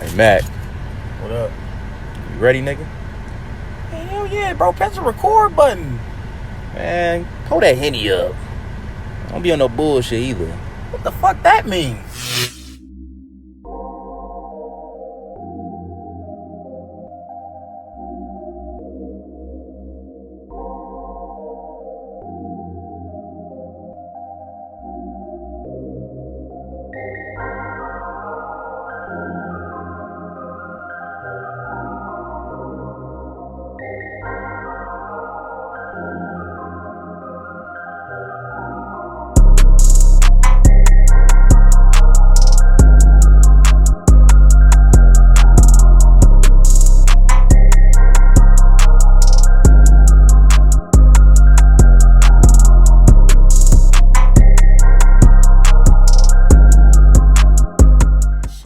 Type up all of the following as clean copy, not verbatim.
Hey, Mac. What up? You ready, nigga? Hell yeah, bro. Press the record button. Man, pull that Henny up. Don't be on no bullshit either. What the fuck that mean?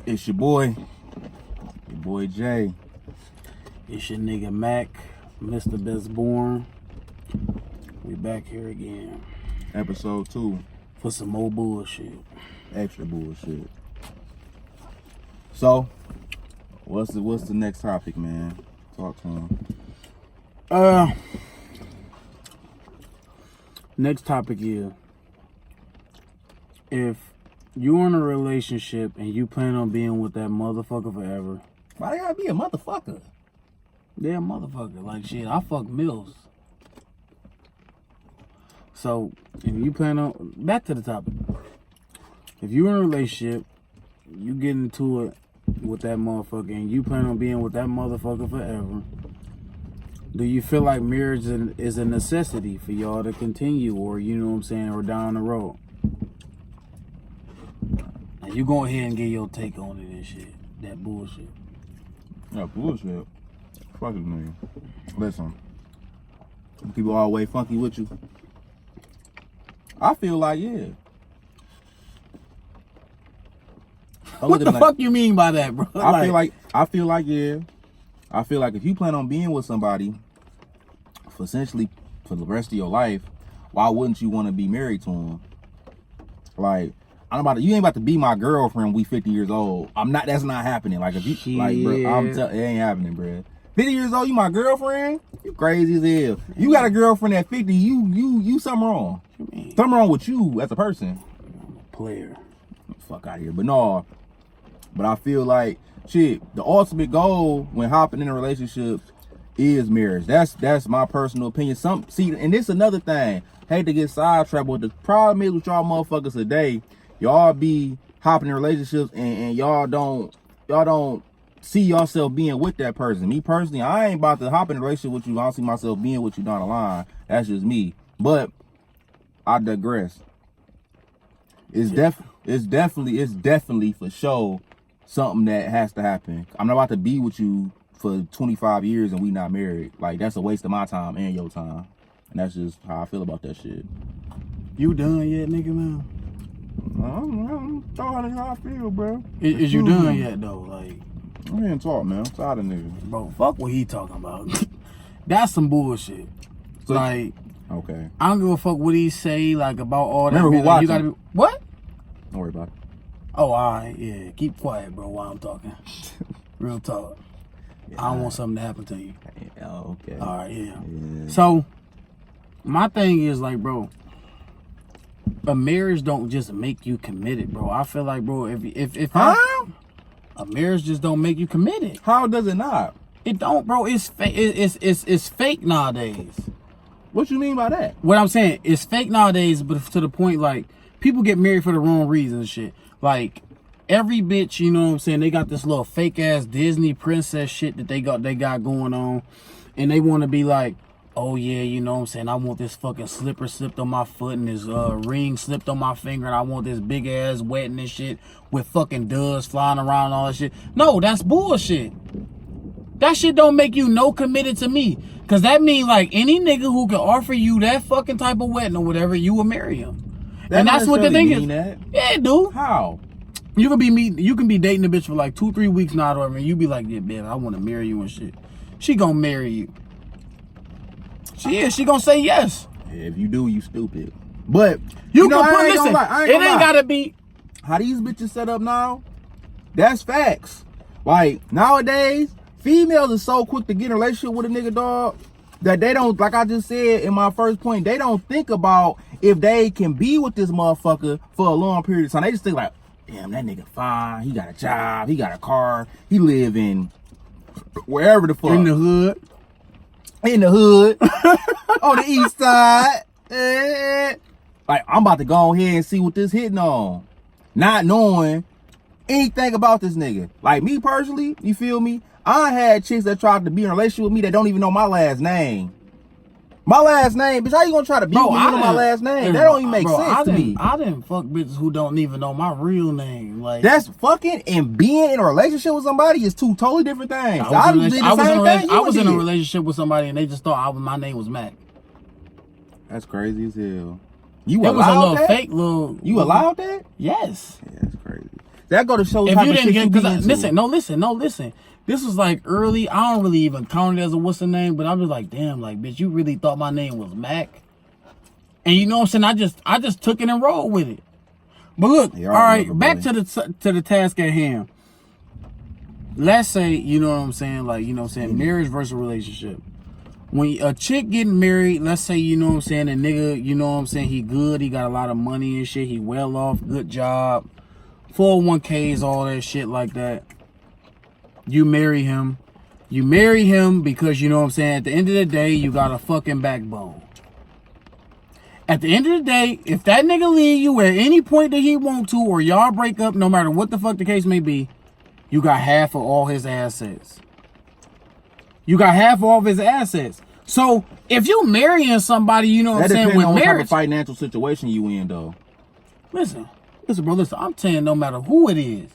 It's your boy Jay. It's your nigga Mack, Mr. Best Born. We back here again Episode 2. for some more bullshit. Extra bullshit. So, what's the next topic, man? Talk to him. Next topic is, if you're in a relationship and you plan on being with that motherfucker forever. Why they gotta be a motherfucker? They're a motherfucker. Like shit, I fuck Mills. So, if you plan on, back to the topic. If you're in a relationship, you get into it with that motherfucker and you plan on being with that motherfucker forever, do you feel like marriage is a necessity for y'all to continue, or you know what I'm saying, or down the road? Now you go ahead and get your take on it and shit. That bullshit. Yeah, bullshit. Fuck this nigga. Listen, people always funky with you. I feel like, yeah. What the fuck you mean by that, bro? I feel like, yeah. I feel like if you plan on being with somebody for essentially for the rest of your life, why wouldn't you want to be married to him? Like, you ain't about to be my girlfriend. We 50 years old. That's not happening. Like, if you, like, bro, it ain't happening, bro. 50 years old, you my girlfriend? You crazy as hell. You got a girlfriend at 50, you something wrong. Something wrong with you as a person. I'm a player. Fuck out of here. But no, but I feel like, shit, the ultimate goal when hopping in a relationship is marriage. That's my personal opinion. And this another thing. Hate to get sidetracked, but the problem is with y'all motherfuckers today, y'all be hopping in relationships and y'all don't see yourself being with that person. Me personally, I ain't about to hop in a relationship with you. I don't see myself being with you down the line. That's just me. But I digress. It's definitely for sure something that has to happen. I'm not about to be with you for 25 years and we not married. Like, that's a waste of my time and your time. And that's just how I feel about that shit. You done yet, nigga, man? I'm tired of how I feel, bro. Is you done yet, though? Like, I'm here and talk, man. I'm tired of niggas. bro, fuck what he talking about. That's some bullshit. So, like, okay. I don't give a fuck what he say, like, about all that. Remember who like, you watching? gotta be, what? Don't worry about it. Oh, all right, yeah. Keep quiet, bro, while I'm talking. Real talk. Yeah, I don't want something to happen to you. Oh, okay. All right, yeah. So, my thing is, like, bro, a marriage don't just make you committed, bro. I feel like, bro, a marriage just don't make you committed. How does it not? It don't, bro. It's it's fake nowadays. What you mean by that? What I'm saying, it's fake nowadays, but to the point, like, people get married for the wrong reasons and shit. Like, every bitch, you know what I'm saying, they got this little fake ass Disney princess shit that they got going on, and they want to be like, oh yeah, you know what I'm saying, I want this fucking slipper slipped on my foot and this ring slipped on my finger, and I want this big ass wedding and shit with fucking doves flying around and all that shit. No, that's bullshit. That shit don't make you no committed to me. Cause that mean, like, any nigga who can offer you that fucking type of wedding or whatever, you will marry him. And that's what the thing is. That. Yeah, dude. How? You can be dating a bitch for like 2-3 weeks now, or whatever, and you be like, yeah, man, I want to marry you and shit. She gonna marry you. She gonna say yes. If you do, you stupid. But you can put, listen, it ain't gotta be. How these bitches set up now, that's facts. Like, nowadays, females are so quick to get in a relationship with a nigga, dog, that they don't, like I just said in my first point, they don't think about if they can be with this motherfucker for a long period of time. They just think like, damn, that nigga fine. He got a job. He got a car. He live in wherever the fuck. In the hood. In the hood. On the east side. Like, I'm about to go ahead and see what this hitting on. Not knowing anything about this nigga. Like, me personally, you feel me? I had chicks that tried to be in a relationship with me that don't even know my last name. My last name, bitch, how you gonna try to be with me with my last name? That don't even make sense to me. I didn't fuck bitches who don't even know my real name. Like, that's fucking, and being in a relationship with somebody is two totally different things. I was in a relationship with somebody and they just thought my name was Mac. That's crazy as hell. You it allowed was a little that? fake little. You allowed that? Yes. Yeah, that's crazy. That go to show if type you of didn't shit get, you be into. listen. This was like early. I don't really even count it as a what's the name, but I'm just like, damn, like, bitch, you really thought my name was Mac? And you know what I'm saying? I just took it and rolled with it. But look, all right, back to the task at hand. Let's say, you know what I'm saying, like, you know what I'm saying, marriage versus relationship. When a chick getting married, let's say, you know what I'm saying, a nigga, you know what I'm saying, he good, he got a lot of money and shit, he well off, good job, 401ks, all that shit like that. You marry him. You marry him because, you know what I'm saying, at the end of the day, you got a fucking backbone. At the end of the day, if that nigga leave you at any point that he want to, or y'all break up, no matter what the fuck the case may be, you got half of all his assets. You got half of all of his assets. So, if you marrying somebody, you know what I'm saying, with marriage. That depends on what type of financial situation you in, though. Listen, bro, listen, I'm telling you, no matter who it is,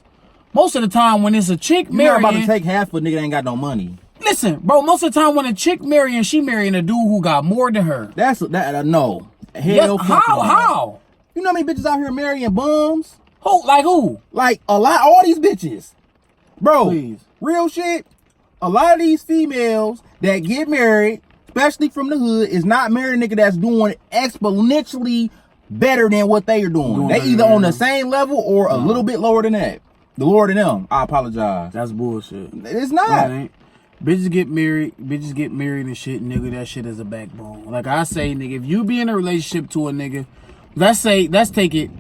most of the time when it's a chick marrying... You're not about to take half of a nigga that ain't got no money. Listen, bro, most of the time when a chick marrying, she marrying a dude who got more than her. No. Hell, yes, how? You know how many bitches out here marrying bums? Who? Like who? Like a lot, all these bitches. Bro, please. Real shit. A lot of these females that get married, especially from the hood, is not marrying a nigga that's doing exponentially better than what they are doing. They either on the same level or a little bit lower than that. The lower than them. I apologize. That's bullshit. It's not. Bitches get married and shit, nigga, that shit is a backbone. Like I say, nigga, if you be in a relationship to a nigga, let's take it,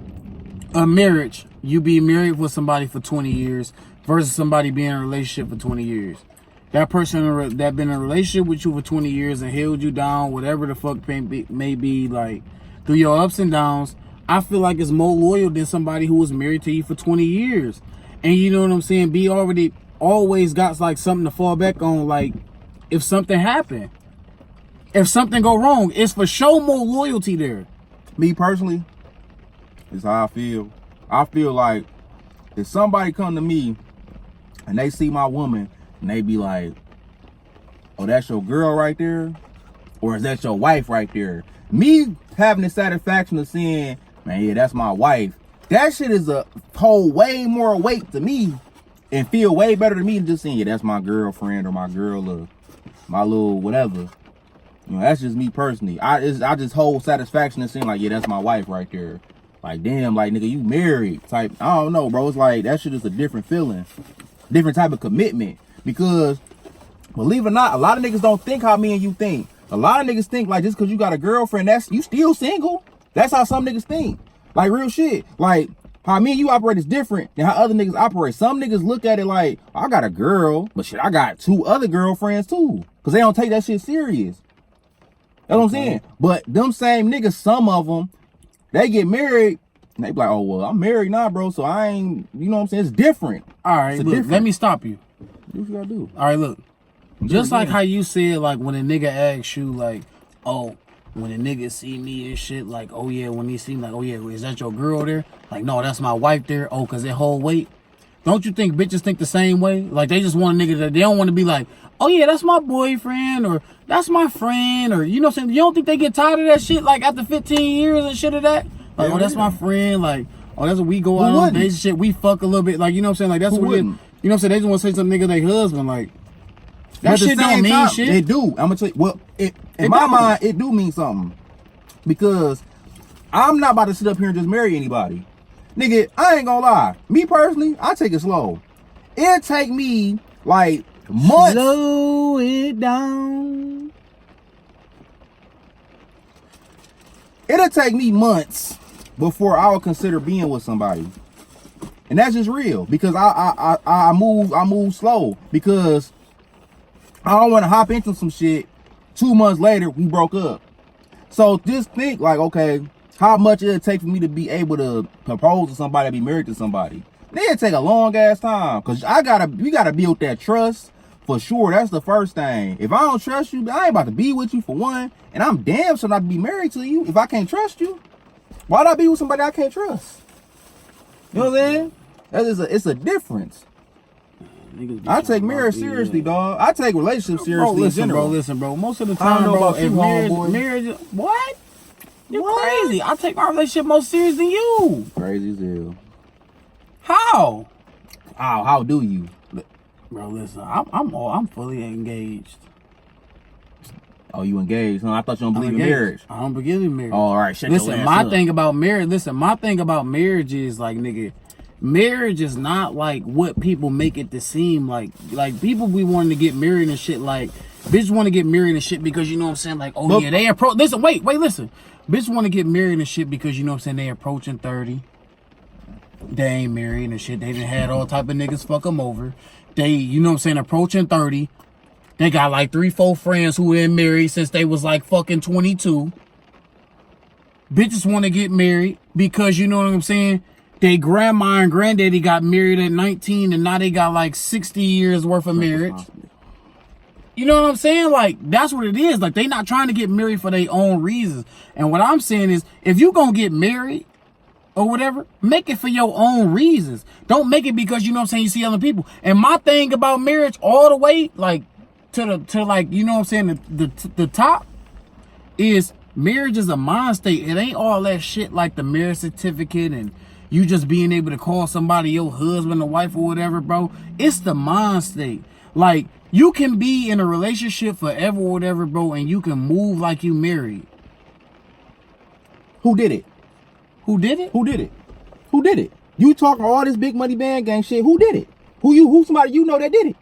a marriage, you be married with somebody for 20 years versus somebody being in a relationship for 20 years. That person that been in a relationship with you for 20 years and held you down, whatever the fuck may be, like, through your ups and downs, I feel like it's more loyal than somebody who was married to you for 20 years. And you know what I'm saying? Be always got like something to fall back on, like if something happen, if something go wrong, it's for sure more loyalty there. Me personally, is how I feel. I feel like if somebody come to me and they see my woman and they be like, oh, that's your girl right there, or is that your wife right there? Me having the satisfaction of seeing, man, yeah, that's my wife, that shit is a hold way more weight to me and feel way better to me than just saying, yeah, that's my girlfriend or my girl or my little whatever. You know, that's just me personally. I just hold satisfaction in seeing like, yeah, that's my wife right there. Like, damn, like, nigga, you married type. I don't know, bro. It's like, that shit is a different feeling. Different type of commitment. Because, believe it or not, a lot of niggas don't think how me and you think. A lot of niggas think like just because you got a girlfriend, you still single. That's how some niggas think. Like, real shit. Like, how me and you operate is different than how other niggas operate. Some niggas look at it like, I got a girl, but shit, I got 2 other girlfriends too. Because they don't take that shit serious. That's what I'm saying. But them same niggas, some of them, they get married, and they be like, oh, well, I'm married now, bro, so I ain't, you know what I'm saying? It's different. All right, look, let me stop you. What you gotta do? All right, look. Just like how you said, like, when a nigga asks you, like, oh, when a nigga see me and shit, like, oh yeah, when he see me, like, oh yeah, is that your girl there? Like, no, that's my wife there. Oh, cause it hold weight. Don't you think bitches think the same way? Like, they just want a nigga that they don't want to be like, oh yeah, that's my boyfriend, or that's my friend, or, you know what I'm saying? You don't think they get tired of that shit, like, after 15 years and shit of that? Like, yeah, oh, that's my friend, like, oh, that's what we go out on dates and shit, we fuck a little bit, like, you know what I'm saying? Like, that's what it is. You know what I'm saying? They just want to say some nigga they husband, like, that shit don't mean shit. It do. I'm gonna tell you, well, in my mind, it do mean something. Because I'm not about to sit up here and just marry anybody. Nigga, I ain't gonna lie. Me personally, I take it slow. It'll take me like months. Slow it down. It'll take me months before I would consider being with somebody. And that's just real, because I move slow, because I don't want to hop into some shit 2 months later we broke up. So just think like, okay, how much it'll take for me to be able to propose to somebody, be married to somebody. It'll take a long ass time, because we gotta build that trust for sure. That's the first thing. If I don't trust you, I ain't about to be with you for one, and I'm damn sure not to be married to you if I can't trust you. Why'd I be with somebody I can't trust? You know what I'm saying? It's a difference. I take marriage seriously, dog. I take relationships seriously in general. Listen, bro. Most of the time, bro, if marriage, what? You're crazy. I take my relationship more serious than you. Crazy as hell. How? How do you? Bro, listen. I'm fully engaged. Oh, you engaged? Huh? I thought you don't believe in marriage. I don't believe in marriage. Oh, all right. Listen, my thing about marriage is like, nigga, marriage is not like what people make it to seem like. Like, people be wanting to get married and shit. Like, bitches want to get married and shit because, you know what I'm saying? Like, oh, yeah, they approach. Listen, wait, listen. Bitches want to get married and shit because, you know what I'm saying? They approaching 30. They ain't married and shit. They done had all type of niggas fuck them over. They, you know what I'm saying, approaching 30. They got like 3-4 friends who been married since they was like fucking 22. Bitches want to get married because, you know what I'm saying, they grandma and granddaddy got married at 19 and now they got like 60 years worth of marriage. You know what I'm saying? Like, that's what it is. Like, they not trying to get married for their own reasons. And what I'm saying is, if you gonna get married or whatever, make it for your own reasons. Don't make it because, you know what I'm saying, you see other people. And my thing about marriage all the way, like, to like, you know what I'm saying, the top is marriage is a mind state. It ain't all that shit like the marriage certificate and you just being able to call somebody your husband or wife or whatever, bro. It's the mind state. Like, you can be in a relationship forever or whatever, bro, and you can move like you married. Who did it? Who did it? Who did it? Who did it? You talking all this big money band gang shit. Who did it? Who somebody you know that did it?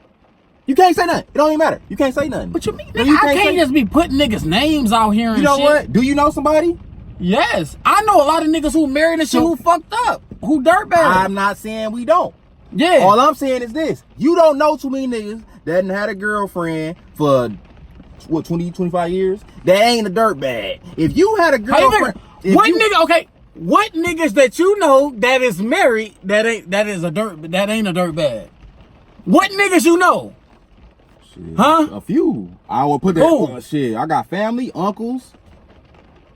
You can't say nothing. It don't even matter. You can't say nothing. What you mean? I can't just be putting niggas' names out here and shit. You know what? Do you know somebody? Yes. I know a lot of niggas who married and shit who fucked up. Who dirtbag. I'm not saying we don't. Yeah. All I'm saying is this. You don't know too many niggas that done had a girlfriend for, what, 20, 25 years? That ain't a dirtbag. If you had a girlfriend... What niggas that you know that is married that ain't a dirtbag? What niggas you know? Shit, huh? A few. I will put that shit. I got family, uncles,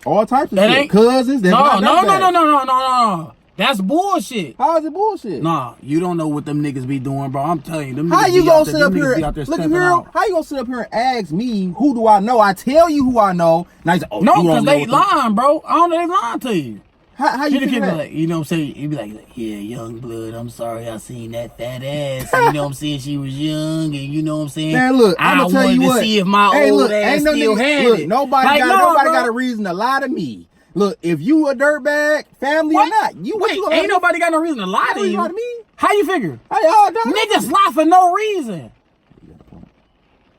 all types of shit. Cousins. No. That's bullshit. How is it bullshit? Nah, you don't know what them niggas be doing, bro. I'm telling you, them niggas how you gonna sit up here? Look here. How you gonna sit up here and ask me who do I know? I tell you who I know. Now you say, no, because they lying, bro. I don't know they lying to you. How you feel that? Like, you know what I'm saying? You be like, yeah, young blood, I'm sorry I seen that fat ass. You know what I'm saying? She was young, and you know what I'm saying? Man, look, I'm gonna tell you what. See if my old ass still had it. Nobody got a reason to lie to me. Look, if you a dirtbag, family or not, ain't nobody got no reason to lie to you. Lie to me? How you figure? Niggas lie for no reason.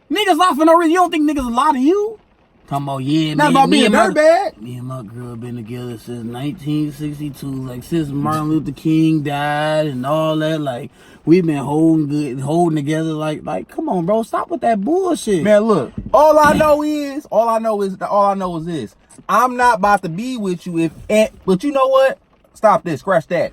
Niggas lie for no reason. You don't think niggas lie to you? Talking about, yeah, not about being a dirtbag. Me and my girl been together since 1962, like since Martin Luther King died and all that. Like, we've been holding together. Like, come on, bro, stop with that bullshit. Man, look, all I know is this. I'm not about to be with you but you know what? Stop this, scratch that.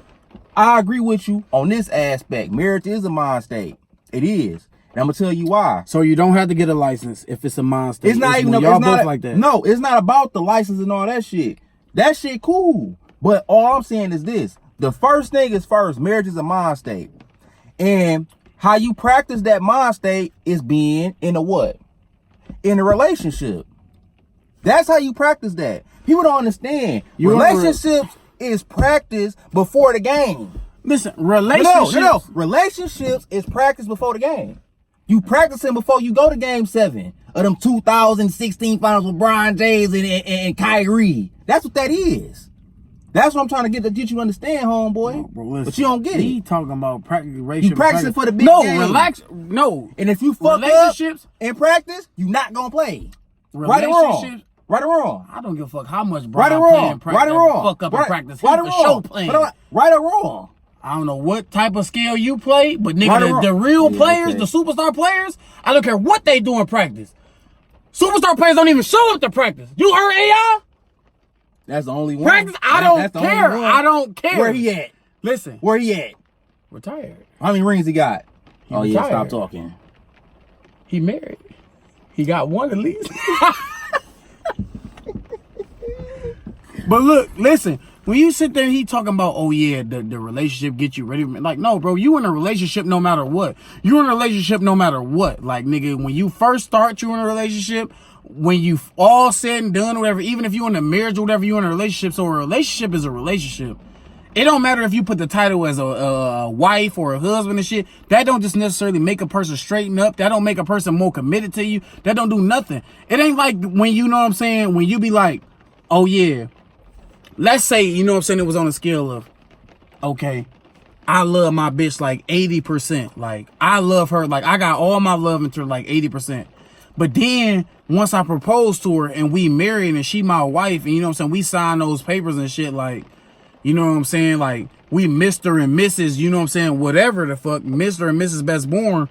I agree with you on this aspect. Marriage is a mind state. It is. And I'm gonna tell you why. So you don't have to get a license if it's a mind state. It's not even y'all both like that. No, it's not about the license and all that shit. That shit cool. But all I'm saying is this. The first thing is first. Marriage is a mind state. And how you practice that mind state is being in a what? In a relationship. That's how you practice that. People don't understand. Relationships is practice before the game. Listen, relationships. No. Relationships is practice before the game. You practicing before you go to game 7 of them 2016 finals with Brian James and Kyrie. That's what that is. That's what I'm trying to get you to understand, homeboy. No, bro, listen, but you don't get it. He talking about practicing relationship. You practicing for the big no, game. relax. No. And if you fuck relationships up in practice, you not gonna play. Right or wrong? Right or wrong? I don't give a fuck how much bro right or wrong? Right or wrong? Fuck up in practice. Right or wrong? Show playing. Right or wrong? I don't know what type of skill you play, but nigga, Right the real players, the superstar players, I don't care what they do in practice. Superstar players don't even show up to practice. You heard AI? That's the only one. Practice? I don't care. I don't care. Where he at? Listen. Where he at? Retired. How many rings he got? Retired. Yeah, stop talking. He married. He got one at least. But look, listen. When you sit there, he talking about, oh yeah, the relationship gets you ready. Like, no, bro, you in a relationship no matter what. You in a relationship no matter what. Like, nigga, when you first start, you in a relationship. When you all said and done, or whatever, even if you in a marriage or whatever, you in a relationship. So a relationship is a relationship. It don't matter if you put the title as a wife or a husband and shit. That don't just necessarily make a person straighten up. That don't make a person more committed to you. That don't do nothing. It ain't like when, you know what I'm saying, when you be like, oh yeah, let's say, you know what I'm saying, it was on a scale of, okay, I love my bitch like 80%. Like, I love her. Like, I got all my love into her like 80%. But then, once I propose to her and we married and she my wife, and you know what I'm saying, we signed those papers and shit, like, you know what I'm saying, like, we Mr. and Mrs., you know what I'm saying, whatever the fuck, Mr. and Mrs. Best Born,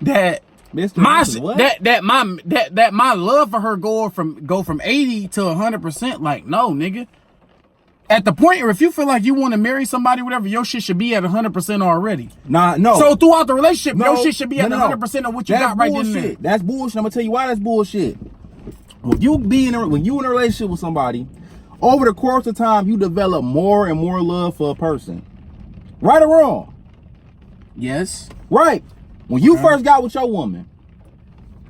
that Mr. my what? that my love for her go from 80 to 100%. Like, no, nigga. At the point where if you feel like you want to marry somebody, whatever, your shit should be at 100% already. Nah, no. So throughout the relationship, your shit should be at 100% of what you got right then and there. That's bullshit. I'm gonna tell you why that's bullshit. When you in a relationship with somebody, over the course of time, you develop more and more love for a person. Right or wrong? Yes. Right. When you first got with your woman,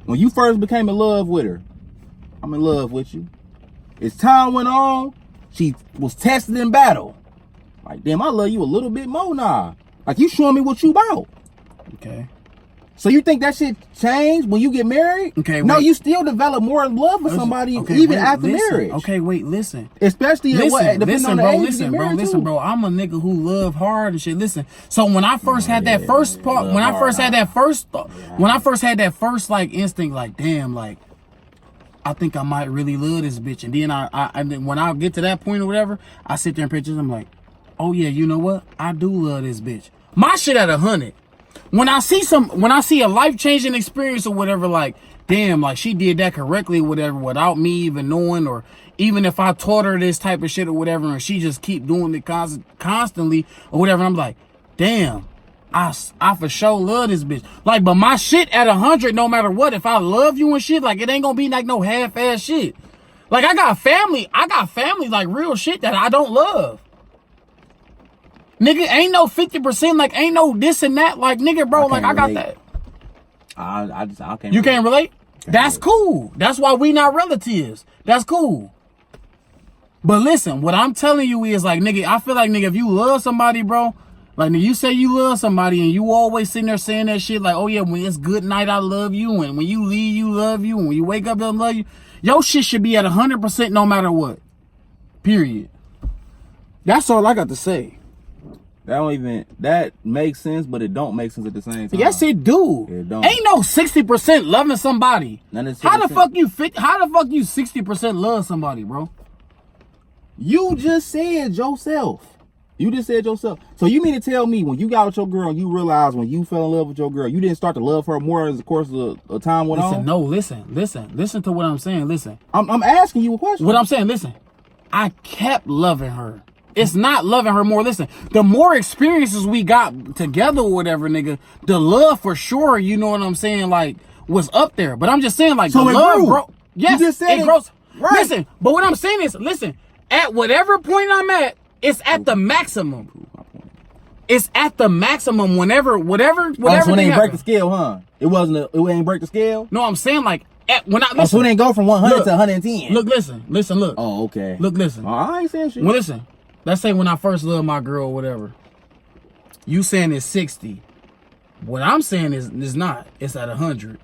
when you first became in love with her, I'm in love with you. As time went on, she was tested in battle. Like, damn, I love you a little bit more now. Like, you showing me what you about. Okay. So you think that shit changed when you get married? Okay, no, wait. you still develop more love for somebody after marriage. Okay, wait, listen. Especially listen, bro. I'm a nigga who love hard and shit. Listen. So when I first had that first part, when I first had that first like instinct, like, damn, like, I think I might really love this bitch. And then I when I get to that point or whatever, I sit there and pictures. I'm like, oh yeah, you know what? I do love this bitch. My shit at 100. When I see a life-changing experience or whatever, like, damn, like, she did that correctly or whatever without me even knowing, or even if I taught her this type of shit or whatever and she just keep doing it constantly or whatever, I'm like, damn, I for sure love this bitch. Like, but my shit at 100, no matter what, if I love you and shit, like, it ain't gonna be like no half-ass shit. Like, I got family, like, real shit that I don't love. Nigga, ain't no 50%, like, ain't no this and that. Like, nigga, bro, like, I got that. I can't. You can't relate? That's cool. That's why we not relatives. That's cool. But listen, what I'm telling you is, like, nigga, I feel like, nigga, if you love somebody, bro, like, nigga, you say you love somebody and you always sitting there saying that shit, like, oh yeah, when it's good night, I love you, and when you leave, you love you, and when you wake up, I love you. Your shit should be at 100% no matter what. Period. That's all I got to say. That makes sense, but it don't make sense at the same time. Yes, it do. It don't. Ain't no 60% loving somebody. How the fuck you 60% love somebody, bro? You just said yourself. So you mean to tell me when you got with your girl, you realize when you fell in love with your girl, you didn't start to love her more as the course of time went on? No, listen to what I'm saying. Listen. I'm asking you a question. What I'm saying, listen. I kept loving her. It's not loving her more. Listen, the more experiences we got together or whatever, nigga, the love for sure, you know what I'm saying, like, was up there. But I'm just saying, like, so the love, bro. Yes, you just said it grows. Right. Listen, but what I'm saying is, listen, at whatever point I'm at, it's at the maximum. It's at the maximum whenever. So it ain't break the scale, huh? It ain't break the scale? No, I'm saying, like, so it ain't go from 100 to 110. Look, listen. Oh, okay. Look, listen. I ain't saying shit. Well, listen. Let's say when I first loved my girl or whatever, you saying it's 60. What I'm saying is not. It's at 100.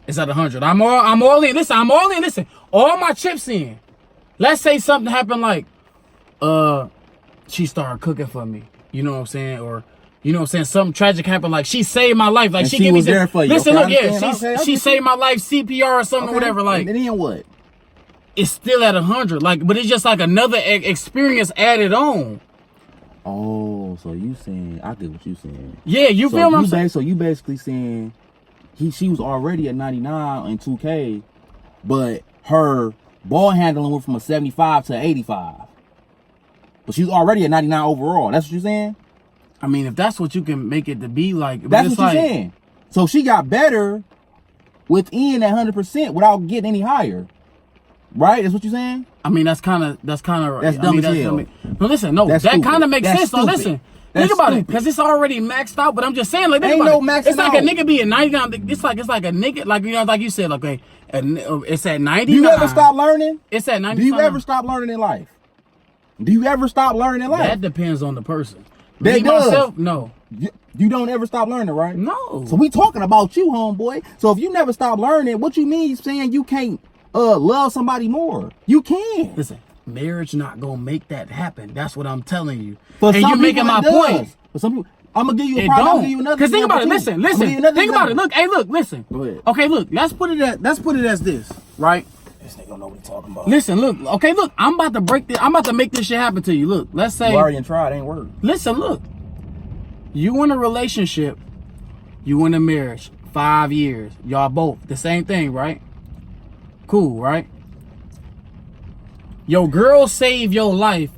It's at 100. I'm all in. Listen, I'm all in. Listen, all my chips in. let's say something happened like, she started cooking for me. You know what I'm saying? Or, you know what I'm saying? Something tragic happened. Like, she saved my life. Like, And she she gave me was there for you. Listen, Okay, look, okay, she saved my life, CPR or something, or whatever. Like, and then what? it's still at 100. Like, but it's just like another experience added on. Oh, so you saying, I get what you saying. Yeah, you feel what I'm saying? So you basically saying she was already at 99 in 2K, but her ball handling went from a 75 to 85. But she's already at 99 overall. That's what you're saying? I mean, if that's what you can make it to be like. That's what you're saying. So she got better within that 100% without getting any higher. Right? That's what you're saying? I mean, that's kind of That's dumb dumb as hell. No, listen, no, That's that stupid. kind of makes That's sense. stupid. So listen, That's think about it, stupid. because it's already maxed out. But I'm just saying, like, think Ain't about no it. maxing It's like out. a nigga being 99. It's like a nigga, like, you know, like you said, okay, it's at 99. Do you ever stop learning? It's at 95. Do you ever stop learning in life? Do you ever stop learning in life? That depends on the person. That Me does. myself, no. You don't ever stop learning, right? No. So we talking about you, homeboy. So if you never stop learning, what you mean saying you can't love somebody more? You can. Listen, marriage not gonna make that happen. That's what I'm telling you. For and some you making people, my it does. point. For some people, I'm gonna give you a It problem. I'm don't. gonna give you another. Because think about it. example, Listen. too. I'm gonna give you another Think about it. example. Look. Hey, look. Listen. Go ahead. Okay. Look. Let's put it as this. Right. This nigga know what he's talking about. Listen. Look. Okay. Look. I'm about to break this. I'm about to make this shit happen to you. Look. Let's say. You already tried. Ain't work. Listen. Look. You in a relationship. You in a marriage. 5 years. Y'all both the same thing, right? Cool, right? Your girl saved your life.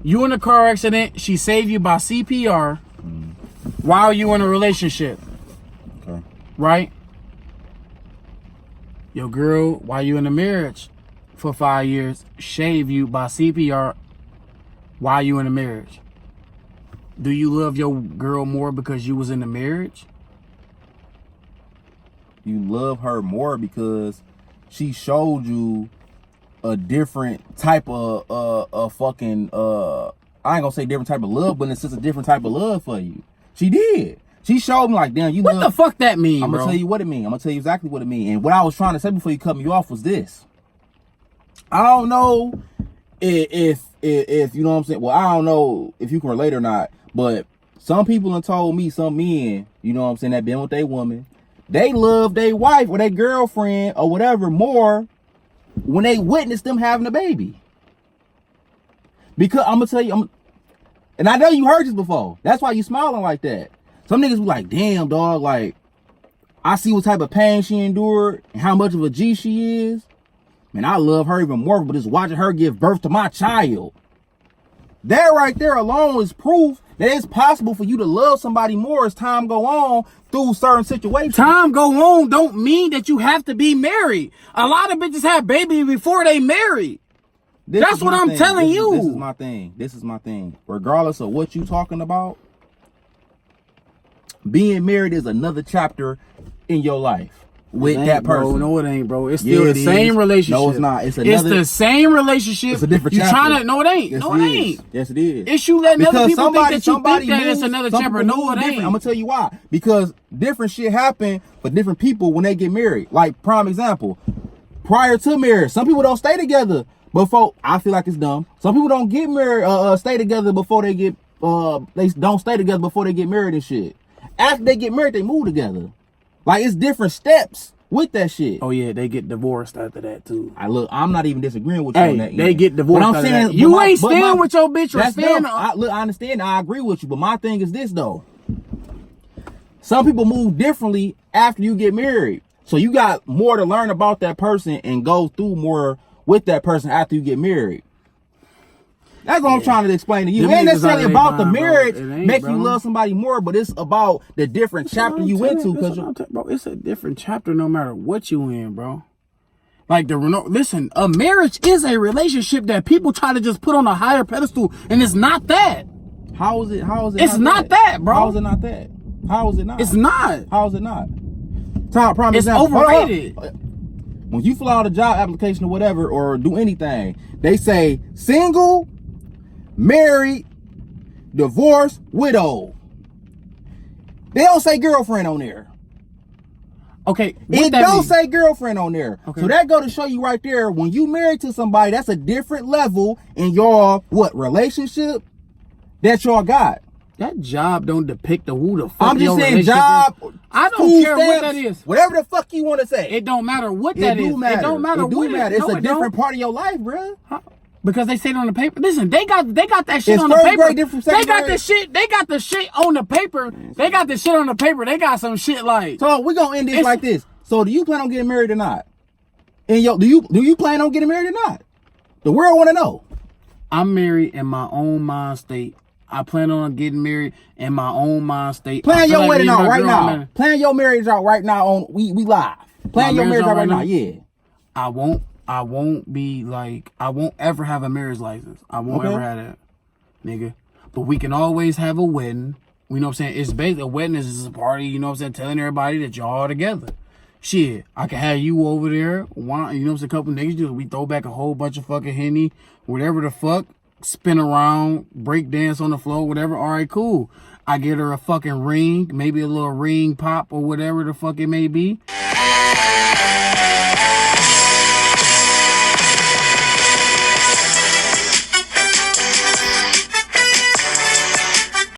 You in a car accident. She saved you by CPR while you in a relationship. Okay. Right? Your girl, while you in a marriage for 5 years, shaved you by CPR while you in a marriage. Do you love your girl more because you was in a marriage? You love her more because she showed you a different type of fucking I ain't gonna say different type of love, but it's just a different type of love for you. She did. She showed me like, damn, you What love. the fuck that mean, I'm bro? gonna tell you what it mean. I'm gonna tell you exactly what it mean. And what I was trying to say before you cut me off was this. I don't know if you know what I'm saying. Well, I don't know if you can relate or not, but some people have told me, some men, you know what I'm saying, that been with their woman, they love their wife or their girlfriend or whatever more when they witness them having a baby. Because I'm gonna tell you, and I know you heard this before. That's why you smiling like that. Some niggas be like, damn, dog, like, I see what type of pain she endured and how much of a G she is. Man, I love her even more, but just watching her give birth to my child. That right there alone is proof that it's possible for you to love somebody more as time go on through certain situations. Time go on don't mean that you have to be married. A lot of bitches have babies before they married. That's what I'm telling you. This is my thing. This is my thing. Regardless of what you talking about, being married is another chapter in your life with that person. Bro, no, it ain't, bro. It's still the same relationship. No, it's not. It's the same relationship. It's a different You chapter. trying to? No, it ain't. Yes, No, it it ain't. is. Yes, it is. It's you letting other people think that you think that moves, it's another some chapter. people No, move it different. ain't. I'm gonna tell you why. Because different shit happen for different people when they get married. Like, prime example, prior to marriage, some people don't stay together before. I feel like it's dumb. Some people don't get married, stay together before they get. They don't stay together before they get married and shit. After they get married, they move together. Like, it's different steps with that shit. Oh yeah, they get divorced after that too. I'm not even disagreeing with you on that. They get divorced. But I'm after saying that. You ain't staying with your bitch or staying. I understand. I agree with you. But my thing is this though. Some people move differently after you get married. So you got more to learn about that person and go through more with that person after you get married. That's what I'm trying to explain to you. It ain't necessarily about the marriage make you love somebody more, but it's about the different chapter you into. Bro, it's a different chapter no matter what you in, bro. Like listen, a marriage is a relationship that people try to just put on a higher pedestal, and it's not that. How is it? It's not that, bro. How is it not that? How is it not? It's not. How is it not? Prime it's example. overrated. When you fill out a job application or whatever, or do anything, they say single, married, divorced, widow. They don't say girlfriend on there. Okay, It don't say girlfriend on there. Okay. So that go to show you right there, when you married to somebody, that's a different level in your, relationship that y'all got. That job don't depict who the fuck I'm just saying job. I don't care what that is. Whatever the fuck you want to say. It don't matter what that is. Matter. It don't matter what it is. It's a different part of your life, bro. Huh? Because they say it on the paper. Listen, they got that shit on the paper. They got the shit. They got the shit on the paper. They got the shit on the paper. They got some shit like. So we're gonna end this like this. So do you plan on getting married or not? And do you plan on getting married or not? The world want to know. I'm married in my own mind state. I plan on getting married in my own mind state. Plan your wedding out right now. Plan your marriage out right now on we live. Plan your marriage out right now. Yeah. I won't be like, I won't ever have a marriage license. I won't ever have that, nigga. But we can always have a wedding. You know what I'm saying? It's basically, a wedding is just a party, you know what I'm saying? Telling everybody that y'all are together. Shit, I can have you over there. You know what I'm saying? A couple niggas, we throw back a whole bunch of fucking Henny, whatever the fuck. Spin around, break dance on the floor, whatever. All right, cool. I get her a fucking ring, maybe a little ring pop or whatever the fuck it may be.